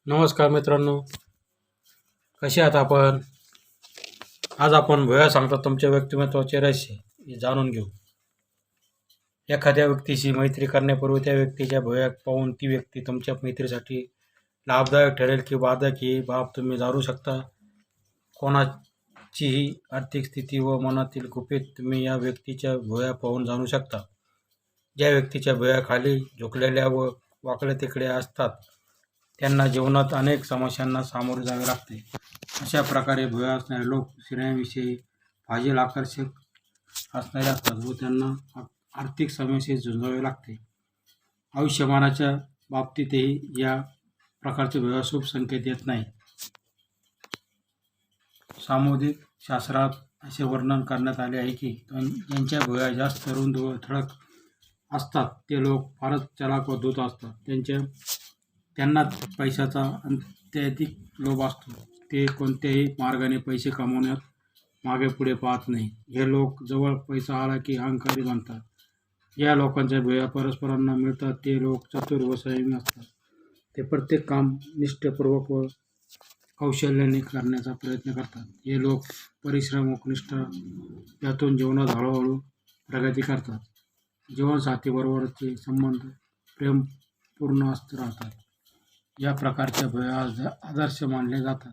नमस्कार मित्रांनो, कसे आहात आपण? आज आपण भुया सांगतात तुमच्या व्यक्तिमत्वाचे रहस्य हे जाणून घेऊ. एखाद्या व्यक्तीशी मैत्री करण्यापूर्वी त्या व्यक्तीच्या भुया पाहून ती व्यक्ती तुमच्या मैत्रीसाठी लाभदायक ठरेल की बाधक ही बाब तुम्ही जाणू शकता. कोणाचीही आर्थिक स्थिती व मनातील गुपित तुम्ही या व्यक्तीच्या भुया पाहून जाणू शकता. ज्या व्यक्तीच्या भुया खाली झुकलेल्या व वाकडे तिकडे असतात त्यांना जीवनात अनेक समस्यांना सामोरे जावे लागते. अशा प्रकारे भुया असणारे लोक स्त्रियांविषयी फाजील आकर्षक असणारे असतात व त्यांना आर्थिक समस्येशी झुंजावे लागते. आयुष्यमानाच्या बाबतीतही या प्रकारचे भुया शुभ संकेत देत नाही. सामुदायिक शास्त्रात असे वर्णन करण्यात आले आहे की ज्यांच्या भुया जास्त रुंद व ठळक असतात ते लोक फारच चलाक व धूर्त असतात. त्यांना पैशाचा अत्यधिक लोभ असतो. ते कोणत्याही मार्गाने पैसे कमवण्यात मागे पुढे पाहत नाही. हे लोक जवळ पैसा आला की अहंकारी बनतात. या लोकांच्या भुया परस्परांना मिळतात. ते लोक चतुर व संयमी असतात. ते प्रत्येक काम निष्ठापूर्वक व कौशल्याने करण्याचा प्रयत्न करतात. हे लोक परिश्रम व निष्ठा यातून जीवनात हळूहळू प्रगती करतात. जीवनसाथीबरोबरचे संबंध प्रेमपूर्ण राहतात. या प्रकारच्या भुया आदर्श मानले जातात.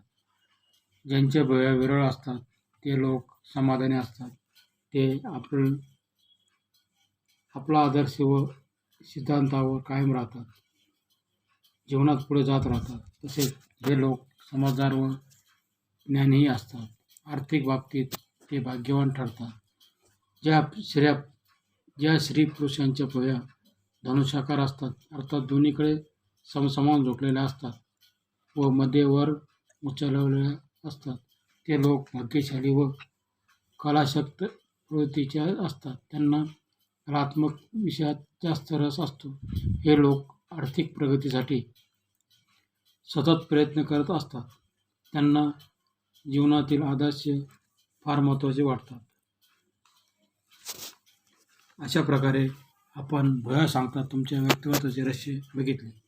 ज्यांचे भुया विरळ असतात ते लोक समाधानी असतात. ते आपला आदर्श व सिद्धांतावर कायम राहतात. जीवनात पुढे जात राहतात. तसेच हे लोक समजदार व ज्ञानीही असतात. आर्थिक बाबतीत ते भाग्यवान ठरतात. ज्या स्त्री पुरुषांच्या भुया धनुष्याकार असतात अर्थात दोन्हीकडे समसमान झुकलेल्या असतात व मध्ये वर उचललेल्या असतात ते लोक भाग्यशाली व कलाशक्त प्रवृत्तीचे असतात. त्यांना कलात्मक विषयात जास्त रस असतो. हे लोक आर्थिक प्रगतीसाठी सतत प्रयत्न करत असतात. त्यांना जीवनातील आदर्श फार महत्त्वाचे वाटतात. अशा प्रकारे आपण भुया सांगतात तुमच्या व्यक्तिमत्वाचे रहस्य बघितले.